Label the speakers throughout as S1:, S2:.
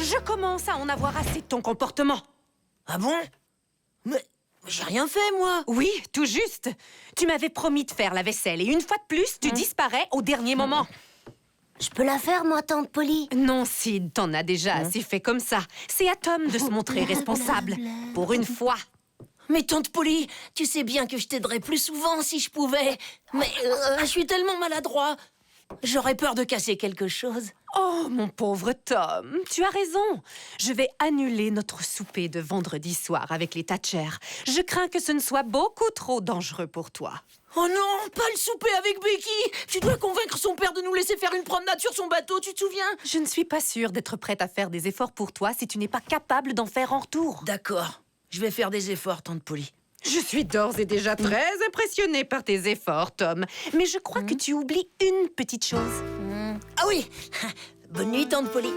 S1: Je commence à en avoir assez de ton comportement.
S2: Ah bon? Mais j'ai rien fait, moi.
S1: Oui, tout juste. Tu m'avais promis de faire la vaisselle et une fois de plus, tu disparais au dernier moment.
S3: Je peux la faire, moi, tante Polly?
S1: Non, Sid, t'en as déjà assez fait comme ça. C'est à Tom de se montrer responsable. Pour une fois.
S2: Mais tante Polly, tu sais bien que je t'aiderais plus souvent si je pouvais. Mais je suis tellement maladroit. J'aurais peur de casser quelque chose.
S1: Oh, mon pauvre Tom, tu as raison. Je vais annuler notre souper de vendredi soir avec les Thatcher. Je crains que ce ne soit beaucoup trop dangereux pour toi.
S2: Oh non, pas le souper avec Becky. Tu dois convaincre son père de nous laisser faire une promenade sur son bateau, tu te souviens?
S1: Je ne suis pas sûre d'être prête à faire des efforts pour toi si tu n'es pas capable d'en faire en retour.
S2: D'accord, je vais faire des efforts, tante Polly.
S1: Je suis d'ores et déjà très impressionnée par tes efforts, Tom. Mais je crois que tu oublies une petite chose.
S2: Ah oui. Bonne nuit, tante Polly.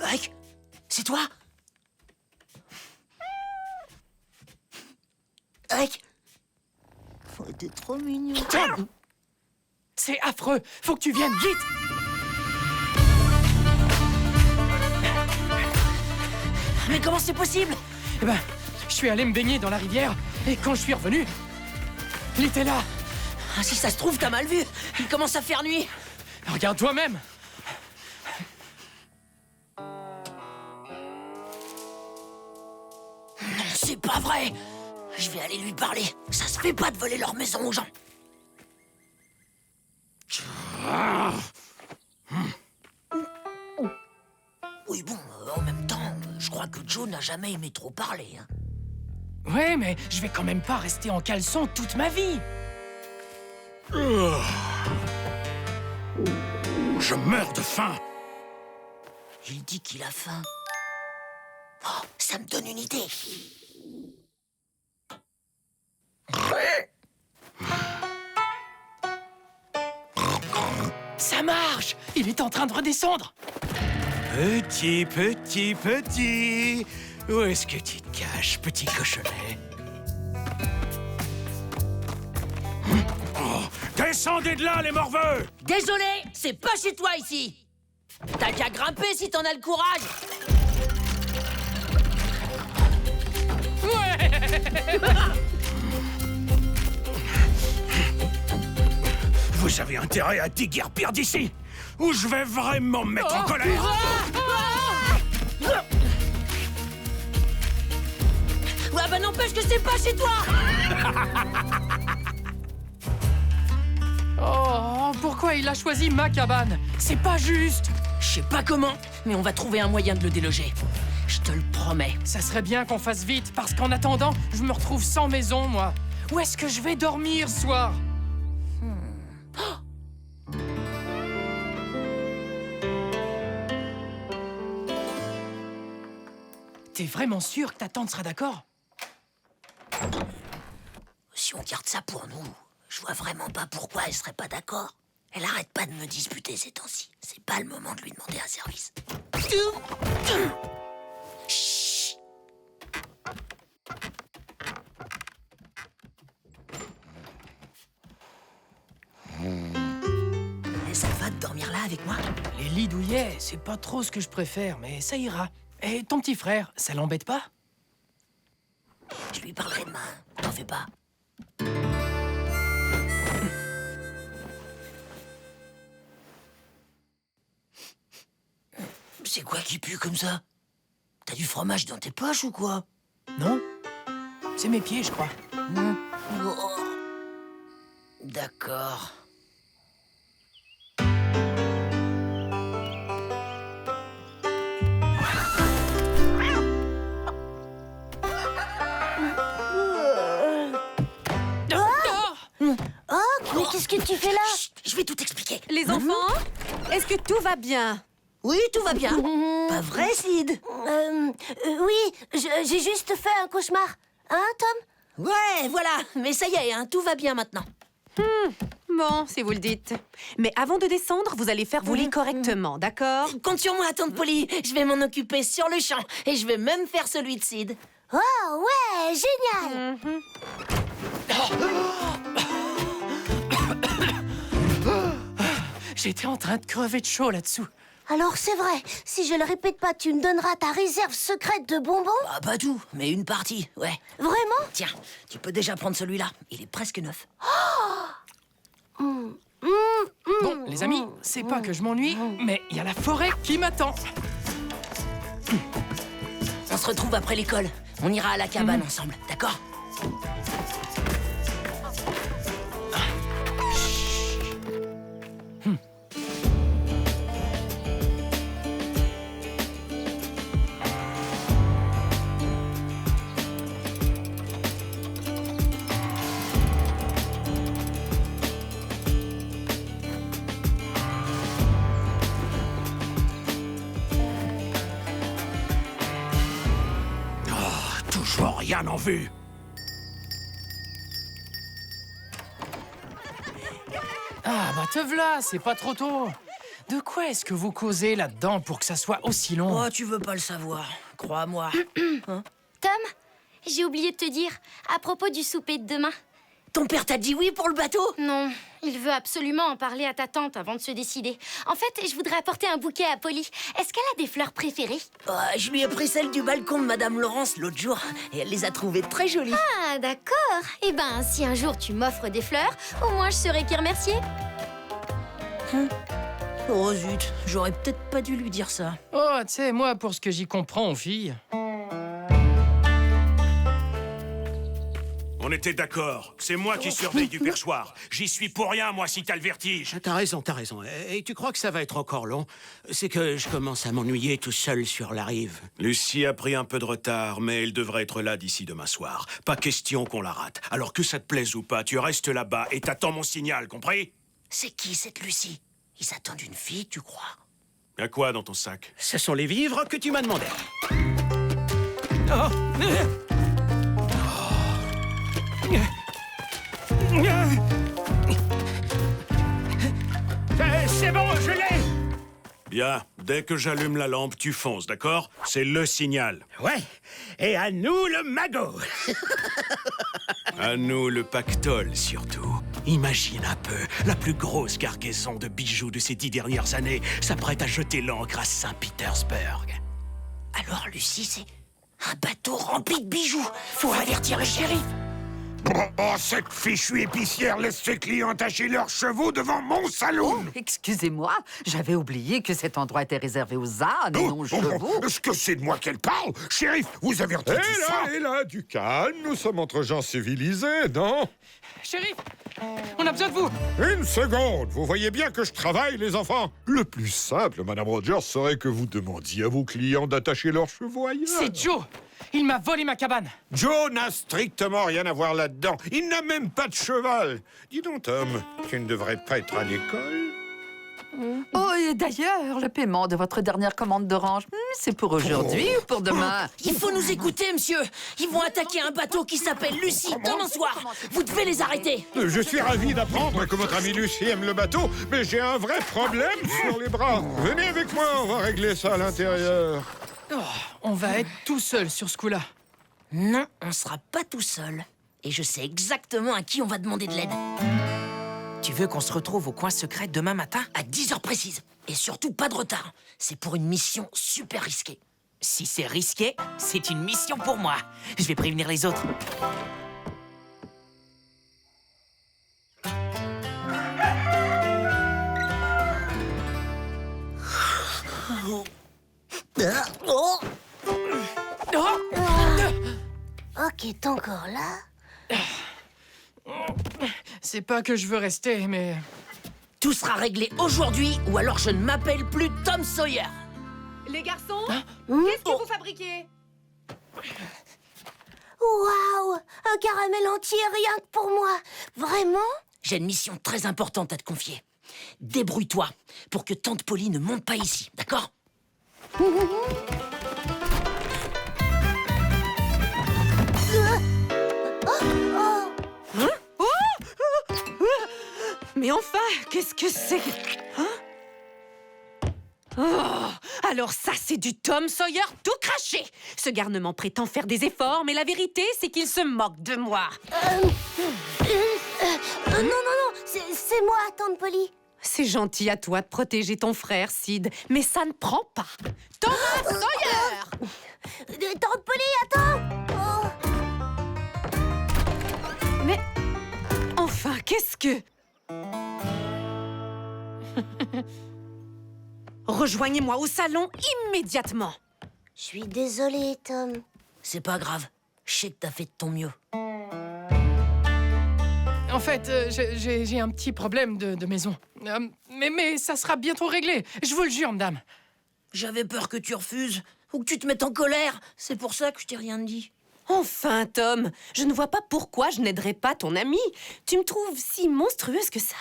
S2: Ike, c'est toi? Ike? Oh, t'es trop mignon.
S4: Tom! C'est affreux! Faut que tu viennes vite!
S2: Mais comment c'est possible?
S4: Eh ben, je suis allé me baigner dans la rivière, et quand je suis revenu, il était là!
S2: Ah, si ça se trouve, t'as mal vu. Il commence à faire nuit.
S4: Regarde toi-même!
S2: Non, c'est pas vrai. Je vais aller lui parler. Ça se fait pas de voler leur maison aux gens. Oui, bon, en même temps, je crois que Joe n'a jamais aimé trop parler. Hein.
S4: Ouais, mais je vais quand même pas rester en caleçon toute ma vie!
S5: Je meurs de faim.
S2: Il dit qu'il a faim. Oh, ça me donne une idée.
S4: Ça marche! Il est en train de redescendre!
S5: Petit, petit, petit. Où est-ce que tu te caches, petit cochonnet? Oh, descendez de là, les morveux!
S2: Désolé, c'est pas chez toi ici. T'as qu'à grimper si t'en as le courage.
S5: Vous avez intérêt à déguerpir d'ici, ou je vais vraiment me mettre en colère.
S2: Ouais, bah n'empêche que c'est pas chez toi.
S4: Oh, pourquoi il a choisi ma cabane? C'est pas juste!
S2: Je sais pas comment, mais on va trouver un moyen de le déloger. Je te le promets.
S4: Ça serait bien qu'on fasse vite, parce qu'en attendant, je me retrouve sans maison, moi. Où est-ce que je vais dormir ce soir? T'es vraiment sûr que ta tante sera d'accord?
S2: Si on garde ça pour nous, je vois vraiment pas pourquoi elle serait pas d'accord. Elle arrête pas de me disputer ces temps-ci. C'est pas le moment de lui demander un service. Chut. Et ça te va de dormir là avec moi?
S4: Les lits douillets, c'est pas trop ce que je préfère, mais ça ira. Et ton petit frère, ça l'embête pas?
S2: Je lui parlerai demain, t'en fais pas. C'est quoi qui pue comme ça? T'as du fromage dans tes poches ou quoi?
S4: Non? C'est mes pieds, je crois.
S2: Oh. D'accord.
S3: Mais qu'est-ce que tu fais là?
S2: Chut, je vais tout expliquer.
S1: Les enfants, est-ce que tout va bien?
S2: Oui, tout va bien. Pas vrai, Sid?
S3: Oui, j'ai juste fait un cauchemar. Hein, Tom?
S2: Ouais, voilà. Mais ça y est, hein, tout va bien maintenant.
S1: Bon, si vous le dites. Mais avant de descendre, vous allez faire vos lits correctement, d'accord?
S2: Compte sur moi, tante Polly. Je vais m'en occuper sur le champ. Et je vais même faire celui de Sid.
S3: Oh, ouais, génial!
S4: J'étais en train de crever de chaud là-dessous.
S3: Alors c'est vrai, si je le répète pas, tu me donneras ta réserve secrète de bonbons?
S2: Ah, pas tout, mais une partie, ouais.
S3: Vraiment?
S2: Tiens, tu peux déjà prendre celui-là. Il est presque neuf.
S4: Bon, les amis, c'est pas que je m'ennuie, mais il y a la forêt qui m'attend.
S2: On se retrouve après l'école. On ira à la cabane ensemble, d'accord?
S5: Toujours rien en vue.
S4: Ah, bah te v'là, c'est pas trop tôt. De quoi est-ce que vous causez là-dedans pour que ça soit aussi long?
S2: Oh, tu veux pas le savoir, crois-moi.
S6: Tom, j'ai oublié de te dire, à propos du souper de demain.
S2: Ton père t'a dit oui pour le bateau?
S6: Non, il veut absolument en parler à ta tante avant de se décider. En fait, je voudrais apporter un bouquet à Polly. Est-ce qu'elle a des fleurs préférées?
S2: Je lui ai pris celle du balcon de Madame Laurence l'autre jour, et elle les a trouvées très jolies.
S6: Ah, d'accord. Eh ben, si un jour tu m'offres des fleurs, au moins je saurai qui remercier.
S2: Oh zut, j'aurais peut-être pas dû lui dire ça.
S4: Oh, tu sais, moi, pour ce que j'y comprends, fille.
S5: On était d'accord. C'est moi qui surveille du perchoir. J'y suis pour rien, moi, si t'as le vertige.
S7: T'as raison, t'as raison. Et tu crois que ça va être encore long? C'est que je commence à m'ennuyer tout seul sur la rive.
S5: Lucie a pris un peu de retard, mais elle devrait être là d'ici demain soir. Pas question qu'on la rate. Alors que ça te plaise ou pas, tu restes là-bas et t'attends mon signal, compris?
S2: C'est qui cette Lucie? Ils attendent une fille, tu crois?
S5: Y'a quoi dans ton sac?
S7: Ce sont les vivres que tu m'as demandé.
S5: C'est bon, je l'ai! Bien, dès que j'allume la lampe, tu fonces, d'accord? C'est le signal.
S7: Ouais. Et à nous le magot.
S5: À nous le pactole, surtout.
S7: Imagine un peu, la plus grosse cargaison de bijoux de ces 10 dernières années s'apprête à jeter l'ancre à Saint-Pétersbourg.
S2: Alors Lucie, c'est un bateau rempli de bijoux. Faut avertir le shérif.
S8: Oh, cette fichue épicière laisse ses clients attacher leurs chevaux devant mon salon.
S9: Excusez-moi, j'avais oublié que cet endroit était réservé aux ânes et non aux chevaux.
S8: Est-ce que c'est de moi qu'elle parle? Shérif, vous avez entendu ça?
S10: Et là, du calme, nous sommes entre gens civilisés, non?
S4: Shérif, on a besoin de vous.
S10: Une seconde, vous voyez bien que je travaille, les enfants. Le plus simple, Madame Rogers, serait que vous demandiez à vos clients d'attacher leurs chevaux ailleurs.
S4: C'est Joe. Il m'a volé ma cabane.
S10: Joe n'a strictement rien à voir là-dedans. Il n'a même pas de cheval. Dis donc, Tom, tu ne devrais pas être à l'école?
S9: Oh, et d'ailleurs, le paiement de votre dernière commande d'orange, c'est pour aujourd'hui ou pour demain?
S2: Il faut nous écouter, monsieur. Ils vont attaquer un bateau qui s'appelle Lucie demain soir. Vous devez les arrêter.
S10: Je suis ravi d'apprendre que votre amie Lucie aime le bateau, mais j'ai un vrai problème sur les bras. Venez avec moi, on va régler ça à l'intérieur.
S4: Oh, on va être tout seul sur ce coup-là.
S2: Non, on sera pas tout seul. Et je sais exactement à qui on va demander de l'aide. Tu veux qu'on se retrouve au coin secret demain matin? À 10h précises. Et surtout, pas de retard. C'est pour une mission super risquée. Si c'est risqué, c'est une mission pour moi. Je vais prévenir les autres.
S3: Oh, Ok, t'es encore là?
S4: C'est pas que je veux rester, mais...
S2: Tout sera réglé aujourd'hui, ou alors je ne m'appelle plus Tom Sawyer.
S1: Les garçons, qu'est-ce que vous fabriquez?
S3: Waouh! Un caramel entier rien que pour moi! Vraiment?
S2: J'ai une mission très importante à te confier. Débrouille-toi pour que Tante Polly ne monte pas ici, d'accord?
S1: Mais enfin, qu'est-ce que c'est? Hein? Oh, Alors ça, c'est du Tom Sawyer tout craché. Ce garnement prétend faire des efforts, mais la vérité, c'est qu'il se moque de moi.
S3: Non, c'est moi, tante Polly.
S1: C'est gentil à toi de protéger ton frère, Sid, mais ça ne prend pas. Thomas Sawyer!
S3: Tante Polly, attends!
S1: Mais enfin, qu'est-ce que... Rejoignez-moi au salon immédiatement.
S3: Je suis désolée, Tom.
S2: C'est pas grave. Je sais que t'as fait de ton mieux.
S4: En fait, j'ai un petit problème de maison. Mais ça sera bientôt réglé. Je vous le jure, madame.
S2: J'avais peur que tu refuses ou que tu te mettes en colère. C'est pour ça que je t'ai rien dit.
S1: Enfin, Tom, je ne vois pas pourquoi je n'aiderais pas ton ami. Tu me trouves si monstrueuse que ça.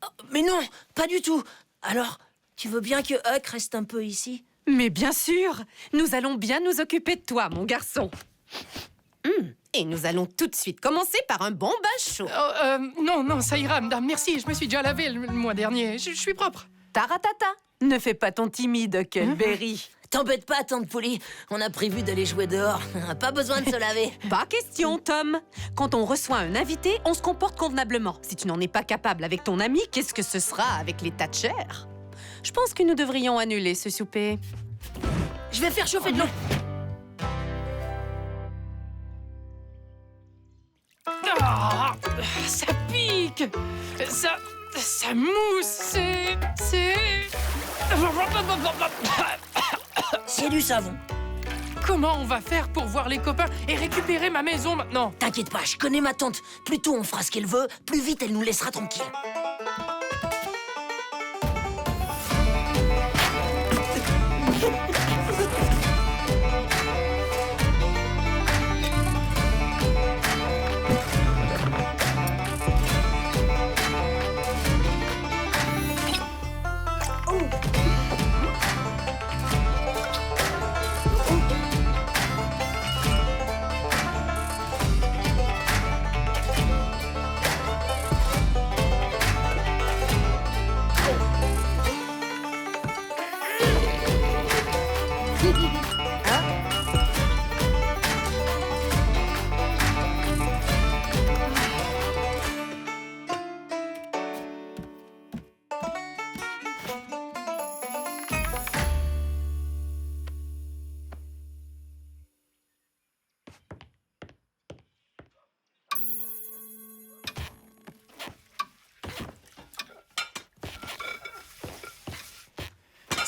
S2: Oh, mais non, pas du tout. Alors, tu veux bien que Huck reste un peu ici?
S1: Mais bien sûr, nous allons bien nous occuper de toi, mon garçon. Et nous allons tout de suite commencer par un bon bain chaud.
S4: Non, ça ira, madame. Merci, je me suis déjà lavé le mois dernier. Je suis propre.
S1: Taratata, ne fais pas ton timide, Huckleberry.
S2: T'embête pas, tante Polly. On a prévu d'aller jouer dehors. Pas besoin de se laver.
S1: Pas question, Tom. Quand on reçoit un invité, on se comporte convenablement. Si tu n'en es pas capable avec ton ami, qu'est-ce que ce sera avec les Thatcher? Je pense que nous devrions annuler ce souper.
S2: Je vais faire chauffer de l'eau.
S4: Ah, ça pique. Ça mousse. C'est...
S2: C'est du savon.
S4: Comment on va faire pour voir les copains et récupérer ma maison maintenant?
S2: T'inquiète pas, je connais ma tante. Plus tôt on fera ce qu'elle veut, plus vite elle nous laissera tranquille.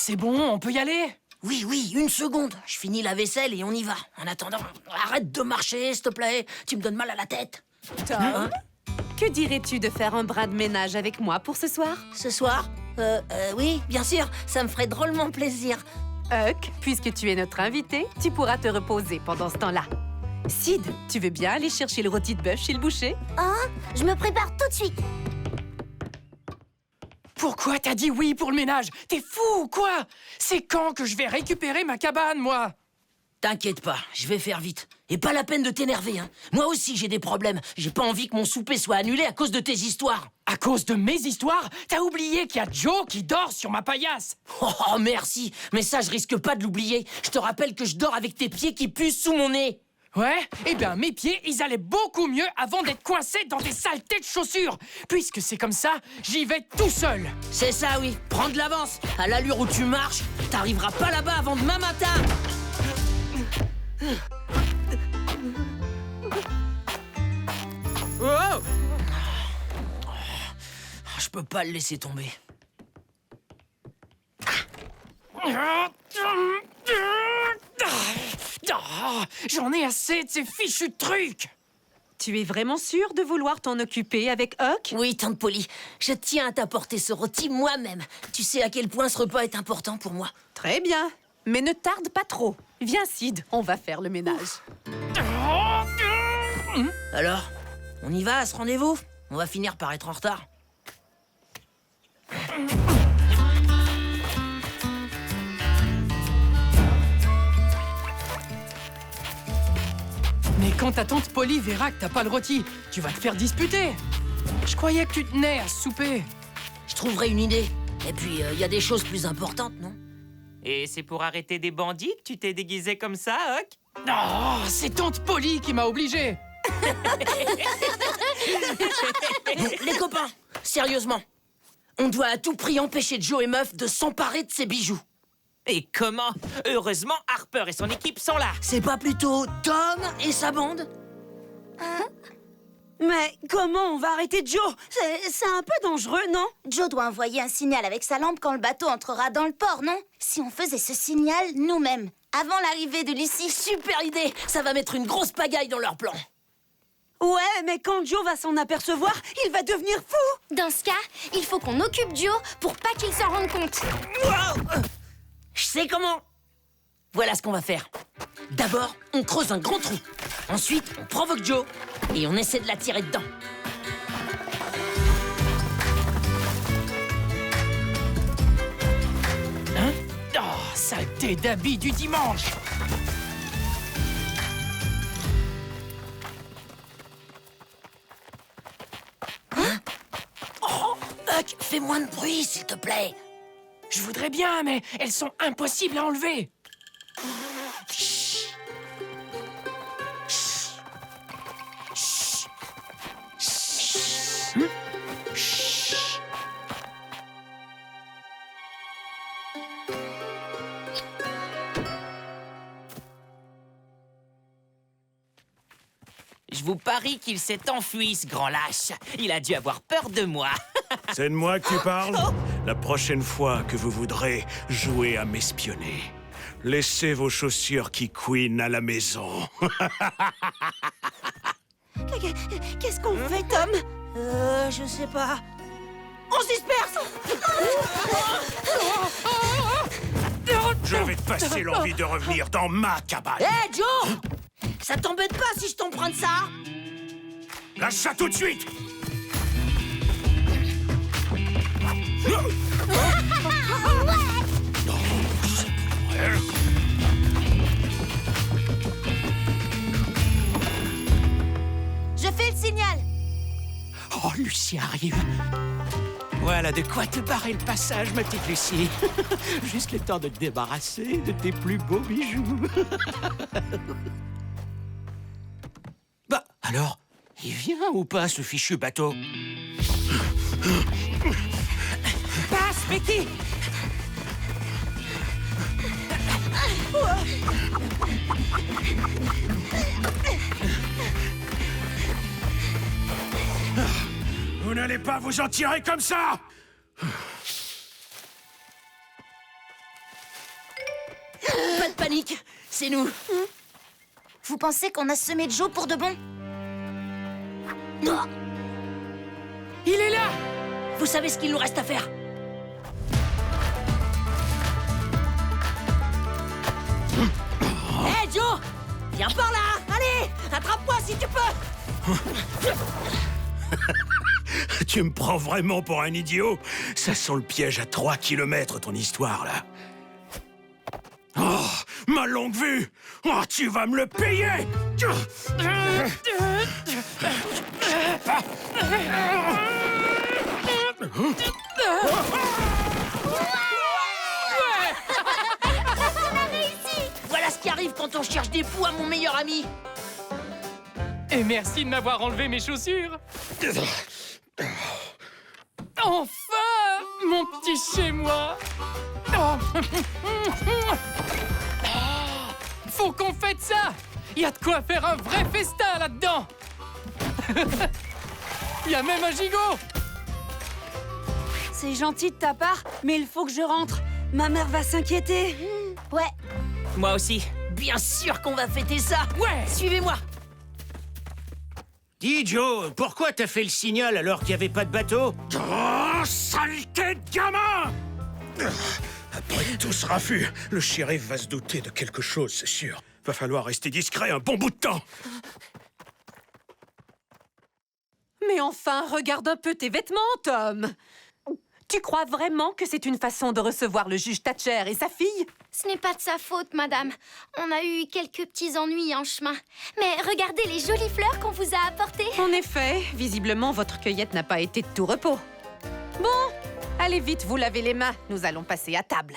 S4: C'est bon, on peut y aller?
S2: Oui, une seconde. Je finis la vaisselle et on y va. En attendant, arrête de marcher, s'il te plaît. Tu me donnes mal à la tête.
S1: Tom, que dirais-tu de faire un brin de ménage avec moi pour ce soir?
S2: Ce soir? Oui, bien sûr. Ça me ferait drôlement plaisir.
S1: Huck, puisque tu es notre invité, tu pourras te reposer pendant ce temps-là. Sid, tu veux bien aller chercher le rôti de bœuf chez le boucher?
S3: Je me prépare tout de suite.
S4: Pourquoi t'as dit oui pour le ménage? T'es fou ou quoi? C'est quand que je vais récupérer ma cabane, moi?
S2: T'inquiète pas, je vais faire vite. Et pas la peine de t'énerver, hein. Moi aussi, j'ai des problèmes. J'ai pas envie que mon souper soit annulé à cause de tes histoires.
S4: À cause de mes histoires? T'as oublié qu'il y a Joe qui dort sur ma paillasse?
S2: Oh, merci. Mais ça, je risque pas de l'oublier. Je te rappelle que je dors avec tes pieds qui puent sous mon nez.
S4: Ouais? Eh bien, mes pieds, ils allaient beaucoup mieux avant d'être coincés dans des saletés de chaussures. Puisque c'est comme ça, j'y vais tout seul.
S2: C'est ça, oui. Prends de l'avance. À l'allure où tu marches, t'arriveras pas là-bas avant demain matin. Oh! Je peux pas le laisser tomber.
S4: J'en ai assez de ces fichus trucs.
S1: Tu es vraiment sûr de vouloir t'en occuper avec Huck?
S2: Oui, tante Polly. Je tiens à t'apporter ce rôti moi-même. Tu sais à quel point ce repas est important pour moi.
S1: Très bien. Mais ne tarde pas trop. Viens, Sid, on va faire le ménage.
S2: Alors, on y va à ce rendez-vous? On va finir par être en retard.
S4: Mais quand ta tante Polly verra que t'as pas le rôti, tu vas te faire disputer. Je croyais que tu tenais à ce souper.
S2: Je trouverai une idée. Et puis, il y a des choses plus importantes, non?
S11: Et c'est pour arrêter des bandits que tu t'es déguisé comme ça, Huck?
S4: Oh, c'est Tante Polly qui m'a obligé.
S2: Bon, les copains, sérieusement, on doit à tout prix empêcher Joe et Muff de s'emparer de ces bijoux.
S11: Et comment? Heureusement, Harper et son équipe sont là.
S2: C'est pas plutôt Tom et sa bande?
S12: Mais comment on va arrêter Joe? C'est un peu dangereux, non?
S3: Joe doit envoyer un signal avec sa lampe quand le bateau entrera dans le port, non? Si on faisait ce signal nous-mêmes, avant l'arrivée de Lucy...
S2: Super idée! Ça va mettre une grosse pagaille dans leur plan.
S12: Ouais, mais quand Joe va s'en apercevoir, il va devenir fou!
S6: Dans ce cas, il faut qu'on occupe Joe pour pas qu'il s'en rende compte.
S2: Wow! Je sais comment! Voilà ce qu'on va faire. D'abord, on creuse un grand trou. Ensuite, on provoque Joe et on essaie de la tirer dedans.
S4: Hein? Oh, saleté d'habit du dimanche!
S2: Hein? Oh, Huck, fais moins de bruit, s'il te plaît.
S4: Je voudrais bien, mais elles sont impossibles à enlever.
S11: Je vous parie qu'il s'est enfui, ce grand lâche. Il a dû avoir peur de moi.
S5: C'est de moi que tu parles? La prochaine fois que vous voudrez jouer à m'espionner, laissez vos chaussures qui couinent à la maison.
S12: Qu'est-ce qu'on fait, Tom? Je sais pas. On se disperse!
S5: Je vais te passer l'envie de revenir dans ma cabane.
S2: Hé, Joe! Ça t'embête pas si je t'emprunte ça?
S5: Lâche ça tout de suite!
S3: Je fais le signal.
S7: Oh, Lucie arrive. Voilà de quoi te barrer le passage, ma petite Lucie. Juste le temps de te débarrasser de tes plus beaux bijoux. Bah, alors, il vient ou pas, ce fichu bateau?
S4: Passe, Mickey!
S5: Vous n'allez pas vous en tirer comme ça!
S2: Pas de panique, c'est nous.
S3: Vous pensez qu'on a semé Joe pour de bon?
S4: Il est là!
S2: Vous savez ce qu'il nous reste à faire? Hé, Joe! Viens par là! Allez! Attrape-moi si tu peux!
S5: Tu me prends vraiment pour un idiot? Ça sent le piège à 3 kilomètres, ton histoire, là. Oh, ma longue vue! Oh, tu vas me le payer!
S2: Voilà ce qui arrive quand on cherche des poux à mon meilleur ami.
S4: Et merci de m'avoir enlevé mes chaussures. Enfin, mon petit chez-moi. Oh. Faut qu'on fête ça. Il y a de quoi faire un vrai festin là-dedans. Il y a même un gigot.
S12: C'est gentil de ta part, mais il faut que je rentre. Ma mère va s'inquiéter.
S3: Ouais.
S11: Moi aussi.
S2: Bien sûr qu'on va fêter ça.
S4: Ouais.
S2: Suivez-moi.
S7: Dis, Joe, pourquoi t'as fait le signal alors qu'il n'y avait pas de bateau?
S5: Oh, saleté de gamin! Après tout ce raffut, le shérif va se douter de quelque chose, c'est sûr. Va falloir rester discret un bon bout de temps.
S1: Mais enfin, regarde un peu tes vêtements, Tom. Tu crois vraiment que c'est une façon de recevoir le juge Thatcher et sa fille?
S6: Ce n'est pas de sa faute, madame. On a eu quelques petits ennuis en chemin. Mais regardez les jolies fleurs qu'on vous a apportées.
S1: En effet, visiblement, votre cueillette n'a pas été de tout repos. Bon, allez vite vous laver les mains. Nous allons passer à table.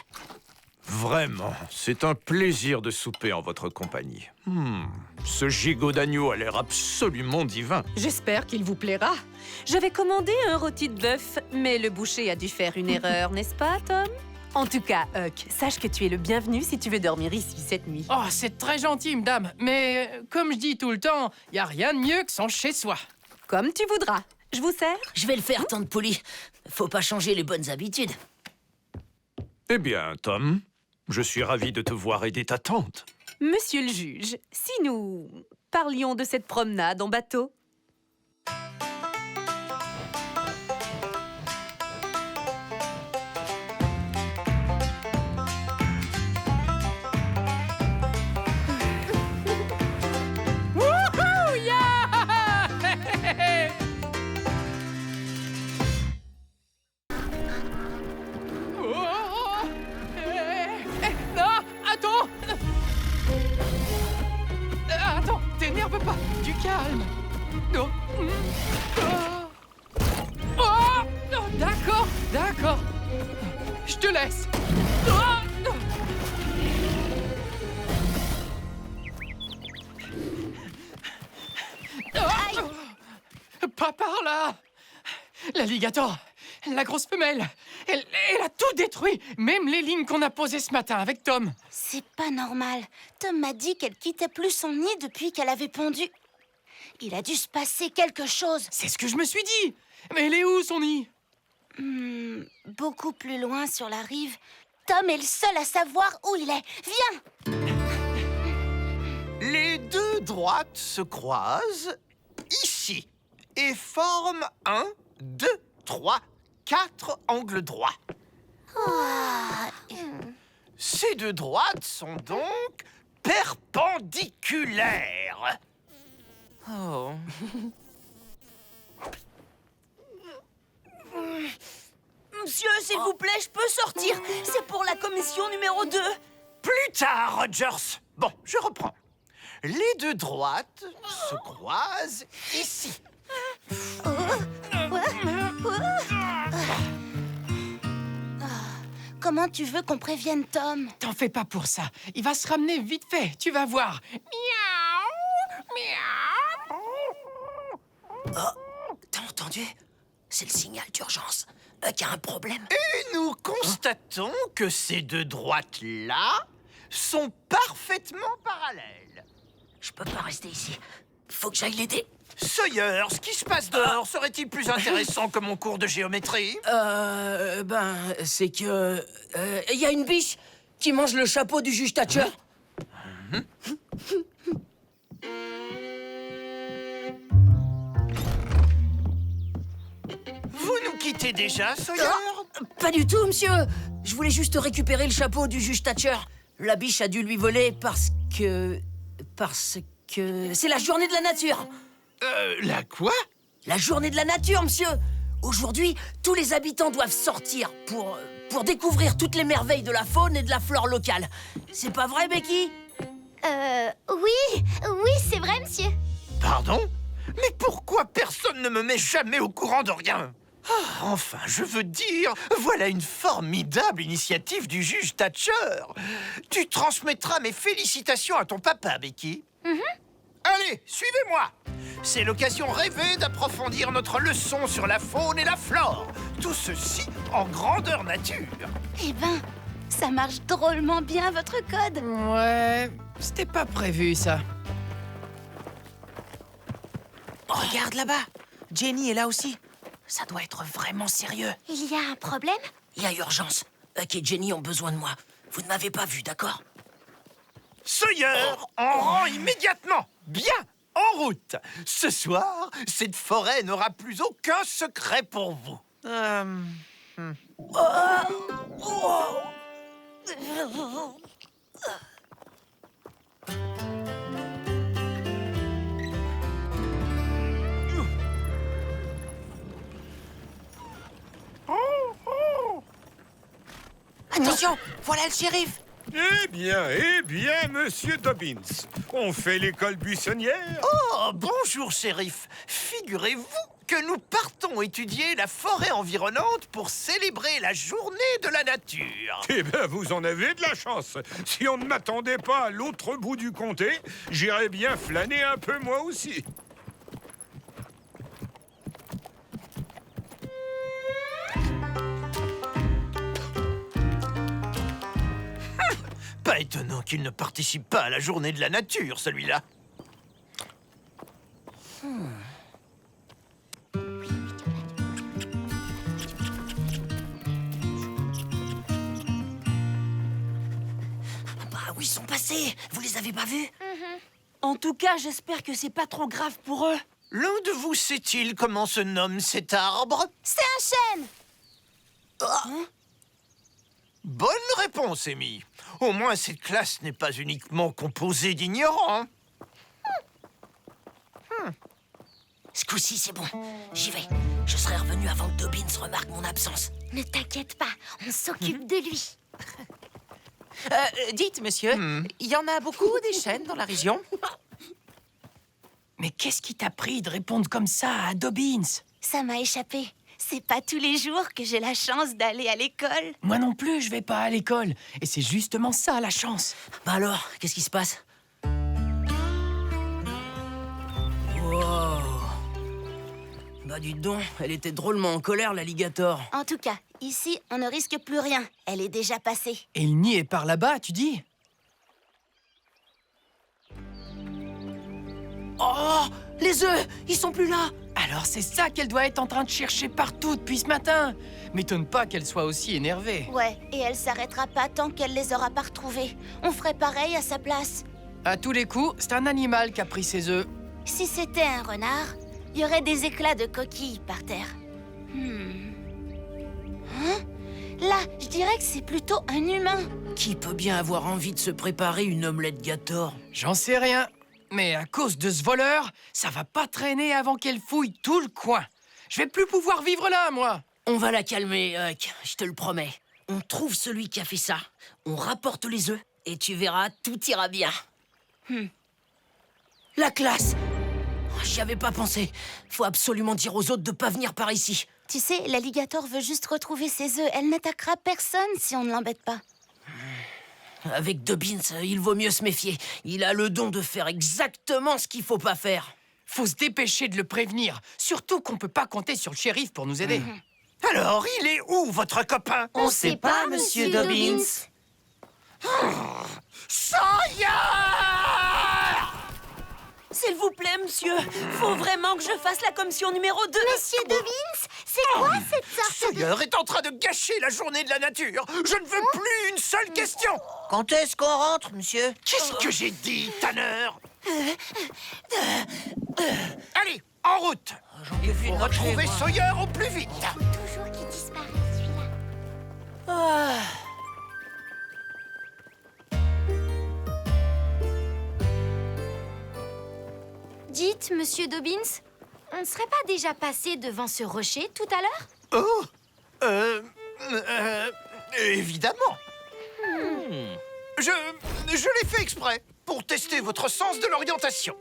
S7: Vraiment, c'est un plaisir de souper en votre compagnie. Ce gigot d'agneau a l'air absolument divin.
S1: J'espère qu'il vous plaira. J'avais commandé un rôti de bœuf, mais le boucher a dû faire une erreur, n'est-ce pas, Tom? En tout cas, Huck, sache que tu es le bienvenu si tu veux dormir ici cette nuit.
S4: Oh, c'est très gentil, madame. Mais comme je dis tout le temps, y a rien de mieux que son chez-soi.
S1: Comme tu voudras. Je vous sers?
S2: Je vais le faire, tante Polly. Faut pas changer les bonnes habitudes.
S7: Eh bien, Tom, je suis ravi de te voir aider ta tante.
S1: Monsieur le juge, si nous parlions de cette promenade en bateau?
S4: Wouhou! Yeah! Oh! Non! Attends! Attends, t'énerve pas! Du calme! Non! Oh! D'accord, d'accord! Je te laisse! Pas par là! L'alligator, la grosse femelle, elle a tout détruit, même les lignes qu'on a posées ce matin avec Tom.
S3: C'est pas normal. Tom m'a dit qu'elle quittait plus son nid depuis qu'elle avait pondu. Il a dû se passer quelque chose.
S4: C'est ce que je me suis dit. Mais elle est où, son nid?
S3: Beaucoup plus loin sur la rive. Tom est le seul à savoir où il est. Viens!
S13: Les deux droites se croisent ici et forment 1, 2, 3, 4 angles droits. Ces deux droites sont donc perpendiculaires. Oh.
S12: Monsieur, s'il vous plaît, je peux sortir. C'est pour la commission numéro 2.
S13: Plus tard, Rogers. Bon, je reprends. Les deux droites se croisent ici.
S3: Comment tu veux qu'on prévienne Tom?
S4: T'en fais pas pour ça. Il va se ramener vite fait, tu vas voir. Miaou! Miaou!
S2: Oh, t'as entendu? C'est le signal d'urgence. Huck a un problème.
S13: Et nous constatons que ces deux droites-là sont parfaitement parallèles.
S2: Je peux pas rester ici. Faut que j'aille l'aider.
S13: Sawyer, ce qui se passe dehors serait-il plus intéressant que mon cours de géométrie?
S2: C'est que... Il y a une biche qui mange le chapeau du juge Thatcher.
S13: Vous nous quittez déjà, Sawyer?
S2: Pas du tout, monsieur. Je voulais juste récupérer le chapeau du juge Thatcher. La biche a dû lui voler parce que c'est la journée de la nature.
S13: La quoi?
S2: La journée de la nature, monsieur. Aujourd'hui, tous les habitants doivent sortir pour découvrir toutes les merveilles de la faune et de la flore locale. C'est pas vrai, Becky?
S6: Oui, c'est vrai, monsieur.
S13: Pardon? Mais pourquoi personne ne me met jamais au courant de rien? Enfin, je veux dire, voilà une formidable initiative du juge Thatcher. Tu transmettras mes félicitations à ton papa, Becky. Allez, suivez-moi. C'est l'occasion rêvée d'approfondir notre leçon sur la faune et la flore. Tout ceci en grandeur nature.
S3: Eh ben, ça marche drôlement bien, votre code.
S4: Ouais, c'était pas prévu, ça.
S2: Regarde là-bas. Jenny est là aussi. Ça doit être vraiment sérieux.
S6: Il y a un problème?
S2: Il y a urgence. Huck et Jenny ont besoin de moi. Vous ne m'avez pas vu, d'accord?
S13: Sawyer, en rang immédiatement. Bien, en route. Ce soir, cette forêt n'aura plus aucun secret pour vous.
S2: Attention, voilà le shérif.
S10: Eh bien, monsieur Dobbins. On fait l'école buissonnière?
S13: Oh, bonjour, shérif. Figurez-vous que nous partons étudier la forêt environnante pour célébrer la journée de la nature.
S8: Eh ben, vous en avez de la chance. Si on ne m'attendait pas à l'autre bout du comté, j'irais bien flâner un peu moi aussi.
S13: Pas étonnant qu'il ne participe pas à la journée de la nature, celui-là.
S2: Bah, où ils sont passés? Vous les avez pas vus?
S12: En tout cas, j'espère que c'est pas trop grave pour eux.
S13: L'un de vous sait-il comment se nomme cet arbre?
S3: C'est un chêne!
S13: Bonne réponse, Amy. Au moins, cette classe n'est pas uniquement composée d'ignorants.
S2: Ce coup-ci, c'est bon. J'y vais. Je serai revenu avant que Dobbins remarque mon absence.
S6: Ne t'inquiète pas, on s'occupe de lui.
S11: Dites, monsieur, il y en a beaucoup des chênes dans la région?
S4: Mais qu'est-ce qui t'a pris de répondre comme ça à Dobbins?
S3: Ça m'a échappé. C'est pas tous les jours que j'ai la chance d'aller à l'école.
S4: Moi non plus, je vais pas à l'école. Et c'est justement ça, la chance.
S2: Bah alors, qu'est-ce qui se passe? Wow. Bah dites donc, elle était drôlement en colère, l'alligator.
S3: En tout cas, ici, on ne risque plus rien. Elle est déjà passée.
S4: Et il n'y est par là-bas, tu dis?
S2: Oh, les œufs, ils sont plus là.
S4: Alors c'est ça qu'elle doit être en train de chercher partout depuis ce matin. M'étonne pas qu'elle soit aussi énervée.
S3: Ouais, et elle s'arrêtera pas tant qu'elle les aura pas retrouvés. On ferait pareil à sa place.
S4: À tous les coups, c'est un animal qui a pris ses œufs.
S3: Si c'était un renard, il y aurait des éclats de coquilles par terre. Hein? Là, je dirais que c'est plutôt un humain.
S2: Qui peut bien avoir envie de se préparer une omelette Gator?
S4: J'en sais rien. Mais à cause de ce voleur, ça va pas traîner avant qu'elle fouille tout le coin. Je vais plus pouvoir vivre là, moi.
S2: On va la calmer, Huck, je te le promets. On trouve celui qui a fait ça, on rapporte les œufs, et tu verras, tout ira bien. La classe! Oh, j'y avais pas pensé. Faut absolument dire aux autres de pas venir par ici.
S3: Tu sais, l'alligator veut juste retrouver ses œufs. Elle n'attaquera personne si on ne l'embête pas.
S2: Avec Dobbins, il vaut mieux se méfier. Il a le don de faire exactement ce qu'il faut pas faire.
S4: Faut se dépêcher de le prévenir. Surtout qu'on peut pas compter sur le shérif pour nous aider.
S13: Alors, il est où, votre copain?
S6: On sait pas, monsieur Dobbins.
S13: Sawyer!
S12: S'il vous plaît, monsieur, faut vraiment que je fasse la commission numéro 2.
S6: Monsieur Dobbins, c'est quoi cette sorte de...
S13: Sawyer est en train de gâcher la journée de la nature. Je ne veux plus une seule question.
S2: Quand est-ce qu'on rentre, monsieur?
S13: Qu'est-ce que j'ai dit, Tanner? Allez, en route. Il faut retrouver Sawyer au plus vite.
S6: Toujours qui disparaît, celui-là. Dites, monsieur Dobbins, on ne serait pas déjà passé devant ce rocher tout à l'heure?
S13: Évidemment. Je l'ai fait exprès pour tester votre sens de l'orientation.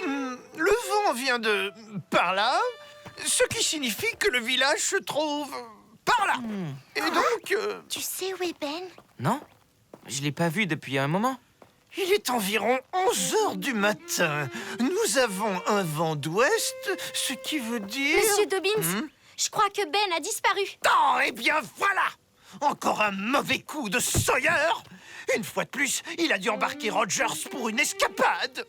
S13: Le vent vient de par là, ce qui signifie que le village se trouve par là. Et donc...
S6: Tu sais où est Ben?
S11: Non, je l'ai pas vu depuis un moment.
S13: Il est environ 11 heures du matin. Nous avons un vent d'ouest, ce qui veut dire...
S6: Monsieur Dobbins, je crois que Ben a disparu.
S13: Oh, eh bien voilà! Encore un mauvais coup de Sawyer! Une fois de plus, il a dû embarquer Rogers pour une escapade.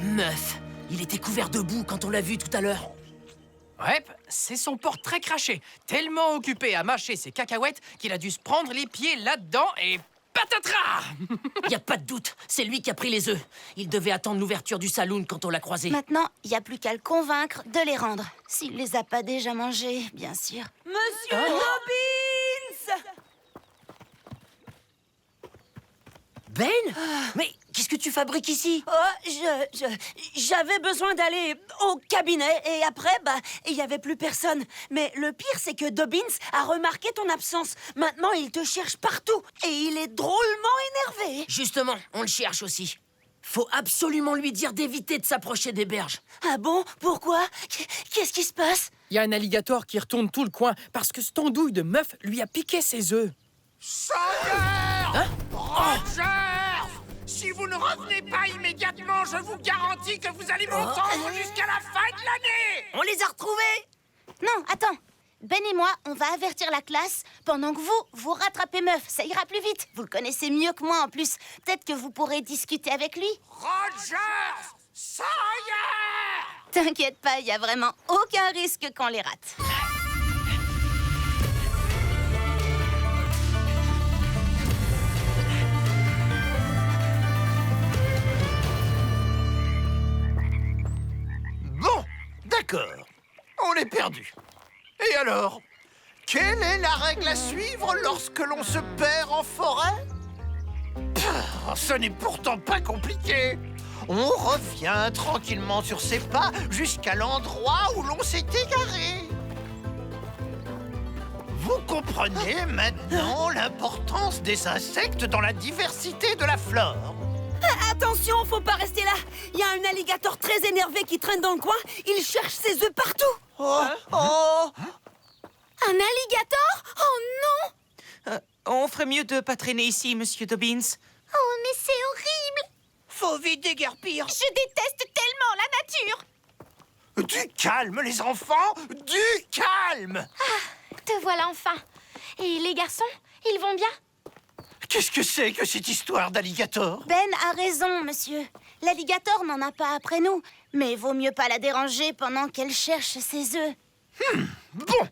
S2: Meuf, il était couvert de boue quand on l'a vu tout à l'heure.
S4: Ouais, c'est son portrait craché. Tellement occupé à mâcher ses cacahuètes qu'il a dû se prendre les pieds là-dedans et patatras!
S2: Y a pas de doute, c'est lui qui a pris les œufs. Il devait attendre l'ouverture du saloon quand on l'a croisé.
S3: Maintenant, il n'y a plus qu'à le convaincre de les rendre. S'il les a pas déjà mangés, bien sûr.
S12: Monsieur Dobbins!
S2: Ben? Mais qu'est-ce que tu tu fabriques ici?
S12: Oh, j'avais besoin d'aller au cabinet et après, il y avait plus personne. Mais le pire, c'est que Dobbins a remarqué ton absence. Maintenant, il te cherche partout et il est drôlement énervé.
S2: Justement, on le cherche aussi. Faut absolument lui dire d'éviter de s'approcher des berges.
S12: Ah bon? Pourquoi? Qu'est-ce qui se passe?
S4: Il y a un alligator qui retourne tout le coin parce que cette andouille de meuf lui a piqué ses œufs.
S13: Sawyer! Rogers! Si vous ne revenez pas immédiatement, je vous garantis que vous allez m'entendre jusqu'à la fin de l'année!
S2: On les a retrouvés!
S3: Non, attends. Ben et moi, on va avertir la classe pendant que vous rattrapez Meuf. Ça ira plus vite. Vous le connaissez mieux que moi en plus. Peut-être que vous pourrez discuter avec lui.
S13: Rogers! Sawyer!
S3: T'inquiète pas, il y a vraiment aucun risque qu'on les rate.
S13: Bon, d'accord. On est perdu. Et alors? Quelle est la règle à suivre lorsque l'on se perd en forêt? Ce n'est pourtant pas compliqué. On revient tranquillement sur ses pas jusqu'à l'endroit où l'on s'est égaré. Vous comprenez maintenant l'importance des insectes dans la diversité de la flore.
S12: Attention, faut pas rester là. Il y a un alligator très énervé qui traîne dans le coin. Il cherche ses œufs partout.
S11: Un
S6: alligator? Oh non!
S11: On ferait mieux de pas traîner ici, Monsieur Dobbins.
S6: Oh, mais c'est horrible!
S2: Faut vite déguerpir.
S6: Je déteste tellement la nature!
S13: Du calme, les enfants! Du calme!
S6: Te voilà enfin. Et les garçons, ils vont bien?
S13: Qu'est-ce que c'est que cette histoire d'alligator?
S3: Ben a raison, monsieur. L'alligator n'en a pas après nous. Mais vaut mieux pas la déranger pendant qu'elle cherche ses œufs.
S13: Bon,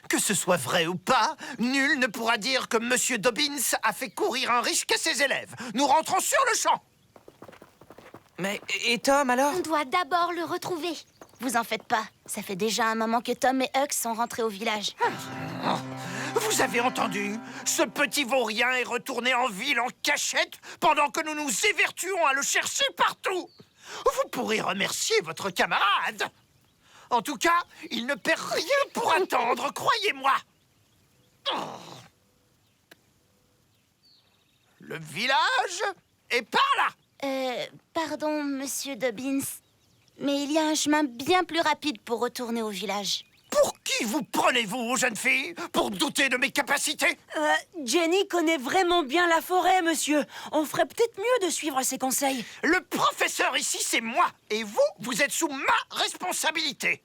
S13: que ce soit vrai ou pas, nul ne pourra dire que Monsieur Dobbins a fait courir un risque à ses élèves. Nous rentrons sur le champ.
S11: Mais, et Tom, alors?
S6: On doit d'abord le retrouver.
S3: Vous en faites pas. Ça fait déjà un moment que Tom et Huck sont rentrés au village.
S13: Vous avez entendu? Ce petit vaurien est retourné en ville en cachette pendant que nous nous évertuons à le chercher partout. Vous pourrez remercier votre camarade. En tout cas, il ne perd rien pour attendre, croyez-moi. Le village est par là.
S3: Pardon, monsieur Dobbins. Mais il y a un chemin bien plus rapide pour retourner au village.
S13: Pour qui vous prenez-vous, jeune fille? Pour douter de mes capacités?
S12: Jenny connaît vraiment bien la forêt, monsieur. On ferait peut-être mieux de suivre ses conseils.
S13: Le professeur ici, c'est moi. Et vous, vous êtes sous ma responsabilité.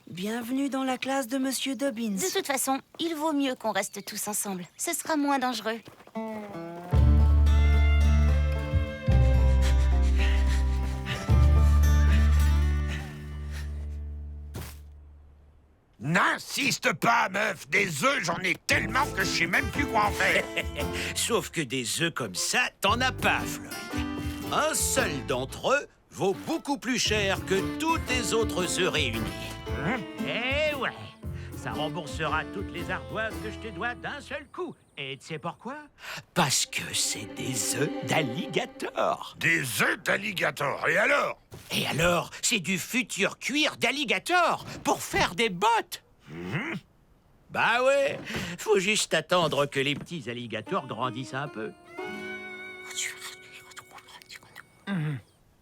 S12: Bienvenue dans la classe de monsieur Dobbins.
S3: De toute façon, il vaut mieux qu'on reste tous ensemble. Ce sera moins dangereux.
S8: N'insiste pas, meuf. Des œufs, j'en ai tellement que je sais même plus quoi en faire.
S7: Sauf que des œufs comme ça, t'en as pas, Floyd. Un seul d'entre eux vaut beaucoup plus cher que tous tes autres œufs réunis.
S14: Eh ouais, ça remboursera toutes les ardoises que je te dois d'un seul coup. Et tu sais pourquoi?
S7: Parce que c'est des œufs d'alligator.
S8: Des œufs d'alligator, et alors?
S7: Et alors, c'est du futur cuir d'alligator pour faire des bottes. Bah ouais, faut juste attendre que les petits alligators grandissent un peu.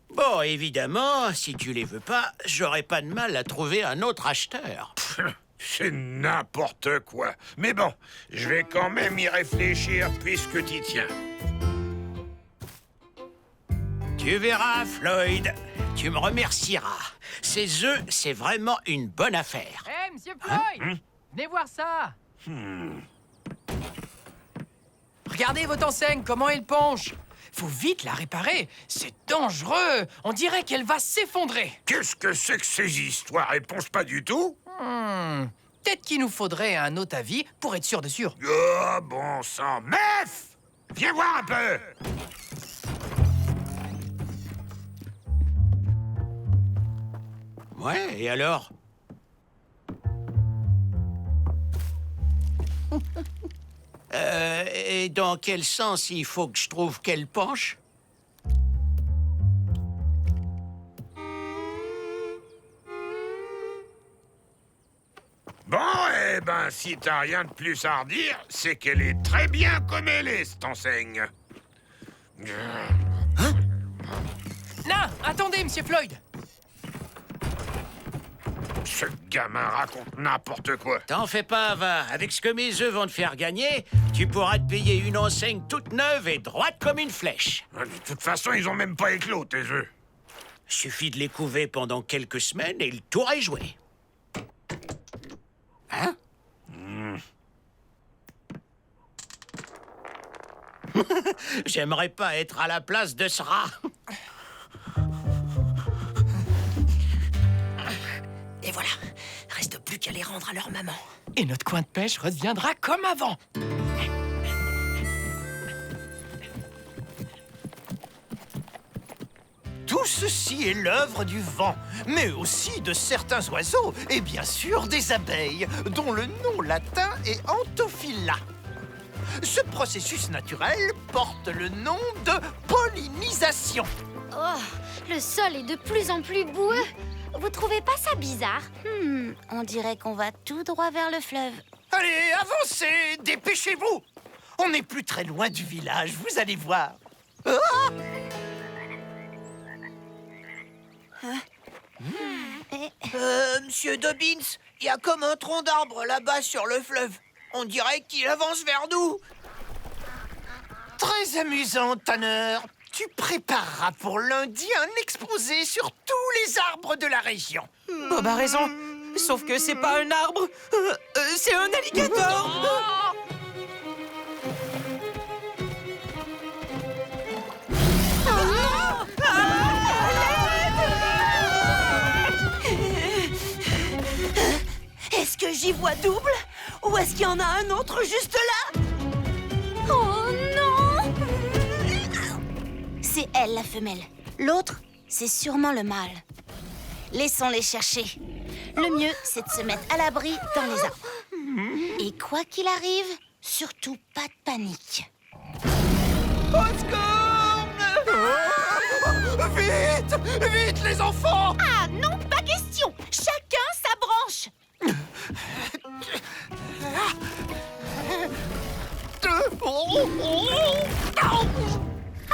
S7: Bon, évidemment, si tu les veux pas, j'aurais pas de mal à trouver un autre acheteur.
S8: C'est n'importe quoi. Mais bon, je vais quand même y réfléchir puisque t'y tiens.
S7: Tu verras, Floyd. Tu me remercieras. Ces œufs, c'est vraiment une bonne affaire.
S4: Hé, Monsieur Floyd! Venez voir ça! Regardez votre enseigne, comment elle penche! Faut vite la réparer, c'est dangereux! On dirait qu'elle va s'effondrer!
S8: Qu'est-ce que c'est que ces histoires? Elle pense pas du tout?
S4: Peut-être qu'il nous faudrait un autre avis pour être sûr de sûr.
S8: Oh, bon sang! Meuf! Viens voir un peu!
S7: Ouais, et alors? Et dans quel sens il faut que je trouve qu'elle penche?
S8: Bon, eh ben, si t'as rien de plus à redire, c'est qu'elle est très bien comme elle est, cette enseigne.
S4: Non, attendez, Monsieur Floyd.
S8: Ce gamin raconte n'importe quoi.
S7: T'en fais pas, va. Avec ce que mes œufs vont te faire gagner, tu pourras te payer une enseigne toute neuve et droite comme une flèche.
S8: De toute façon, ils ont même pas éclos, tes œufs.
S7: Suffit de les couver pendant quelques semaines et le tour est joué. Hein? J'aimerais pas être à la place de ce rat.
S2: Et voilà, reste plus qu'à les rendre à leur maman.
S4: Et notre coin de pêche reviendra comme avant.
S13: Tout ceci est l'œuvre du vent, mais aussi de certains oiseaux, et bien sûr des abeilles, dont le nom latin est Anthophila. Ce processus naturel porte le nom de pollinisation.
S6: Oh, le sol est de plus en plus boueux. Vous trouvez pas ça bizarre?
S3: On dirait qu'on va tout droit vers le fleuve.
S13: Allez, avancez, dépêchez-vous. On n'est plus très loin du village, vous allez voir. Ah!
S11: Monsieur Dobbins, il y a comme un tronc d'arbre là-bas sur le fleuve. On dirait qu'il avance vers nous.
S13: Très amusant, Tanner. Tu prépareras pour lundi un exposé sur tous les arbres de la région.
S2: Bob a raison. Sauf que c'est pas un arbre, c'est un alligator.
S12: Est-ce que j'y vois double? Ou est-ce qu'il y en a un autre juste là?
S3: Oh non! C'est elle, la femelle. L'autre, c'est sûrement le mâle. Laissons-les chercher. Le mieux, c'est de se mettre à l'abri dans les arbres. Et quoi qu'il arrive, surtout pas de panique.
S13: Au secours! Vite! Vite, les enfants!
S3: Ah non, pas question! Chacun sa branche!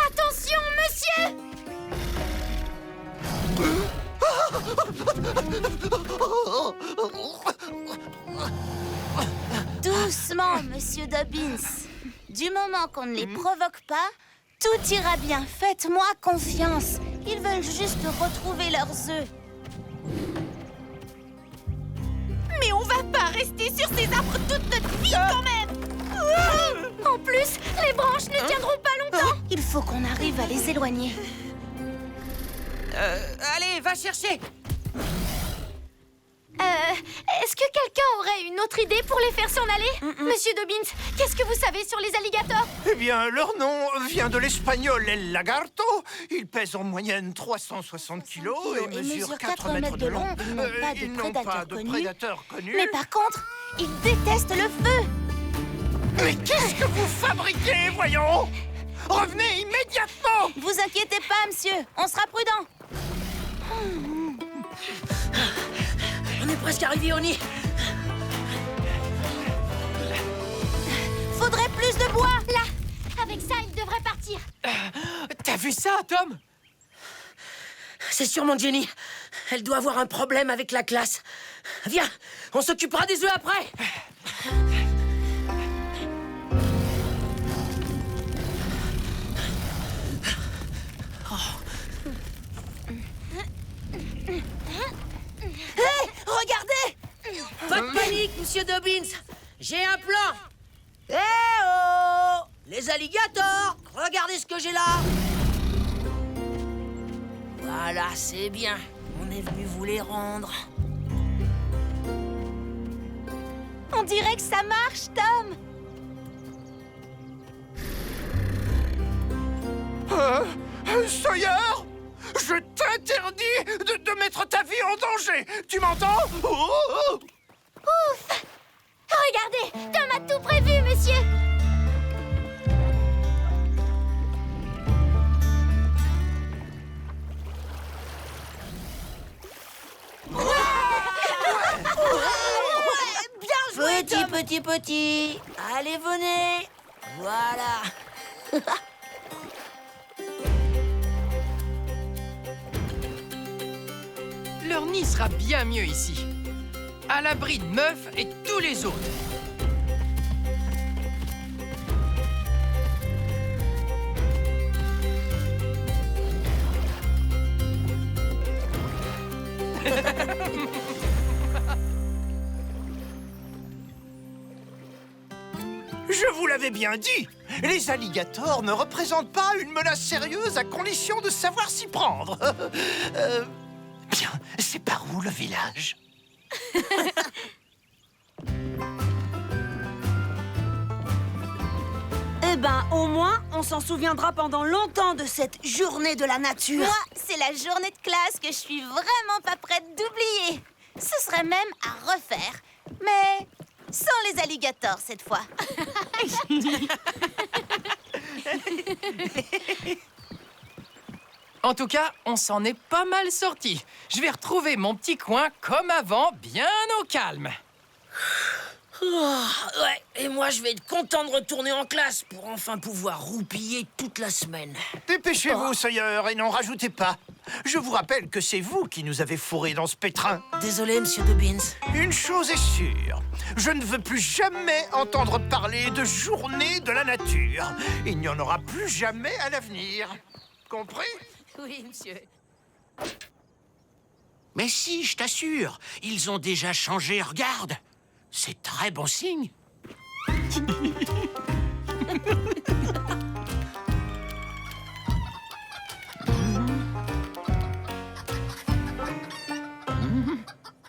S6: Attention, monsieur!
S3: Doucement, monsieur Dobbins. Du moment qu'on ne les provoque pas, tout ira bien. Faites-moi confiance. Ils veulent juste retrouver leurs œufs. Mais on va pas rester sur ces arbres toute notre vie quand même.
S6: En plus, les branches ne tiendront pas longtemps.
S3: Il faut qu'on arrive à les éloigner.
S2: Allez, va chercher.
S6: Est-ce que quelqu'un aurait une autre idée pour les faire s'en aller? Monsieur Dobbins, qu'est-ce que vous savez sur les alligators?
S13: Eh bien, leur nom vient de l'espagnol El Lagarto. Ils pèsent en moyenne 360 kilos et mesurent 4 mètres de long.
S3: Ils n'ont pas de
S13: prédateurs connus.
S3: Mais par contre, ils détestent le feu.
S13: Mais qu'est-ce que vous fabriquez, voyons? Revenez immédiatement!
S3: Vous inquiétez pas, monsieur. On sera prudent.
S2: On est presque arrivé au nid.
S3: Faudrait plus de bois.
S6: Là, avec ça, il devrait partir.
S4: T'as vu ça, Tom?
S2: C'est sûrement Jenny. Elle doit avoir un problème avec la classe. Viens, on s'occupera des œufs après.
S12: Hé, regardez!
S2: Pas de panique, monsieur Dobbins. J'ai un plan.
S12: Eh oh!
S2: Les alligators, regardez ce que j'ai là. Voilà, c'est bien. On est venu vous les rendre.
S3: On dirait que ça marche, Tom.
S13: Sawyer! Je t'interdis de mettre ta vie en danger! Tu m'entends?
S6: Ouf! Regardez, Tom a tout prévu, monsieur.
S12: petit. Allez, venez. Voilà.
S4: Leur nid sera bien mieux ici. À l'abri de Meuf et tous les autres.
S13: Je vous l'avais bien dit, les alligators ne représentent pas une menace sérieuse à condition de savoir s'y prendre. Bien, c'est par où le village?
S12: Eh ben, au moins, on s'en souviendra pendant longtemps de cette journée de la nature.
S3: Moi, c'est la journée de classe que je suis vraiment pas prête d'oublier. Ce serait même à refaire, mais sans les alligators cette fois.
S4: En tout cas, on s'en est pas mal sorti. Je vais retrouver mon petit coin comme avant, bien au calme.
S2: Ouais, et moi je vais être content de retourner en classe pour enfin pouvoir roupiller toute la semaine.
S13: Dépêchez-vous, Sawyer, et n'en rajoutez pas. Je vous rappelle que c'est vous qui nous avez fourrés dans ce pétrin.
S2: Désolé, monsieur Dobbins.
S13: Une chose est sûre, je ne veux plus jamais entendre parler de journée de la nature. Il n'y en aura plus jamais à l'avenir. Compris?
S2: Oui, monsieur.
S7: Mais si, je t'assure, ils ont déjà changé, regarde. C'est très bon signe.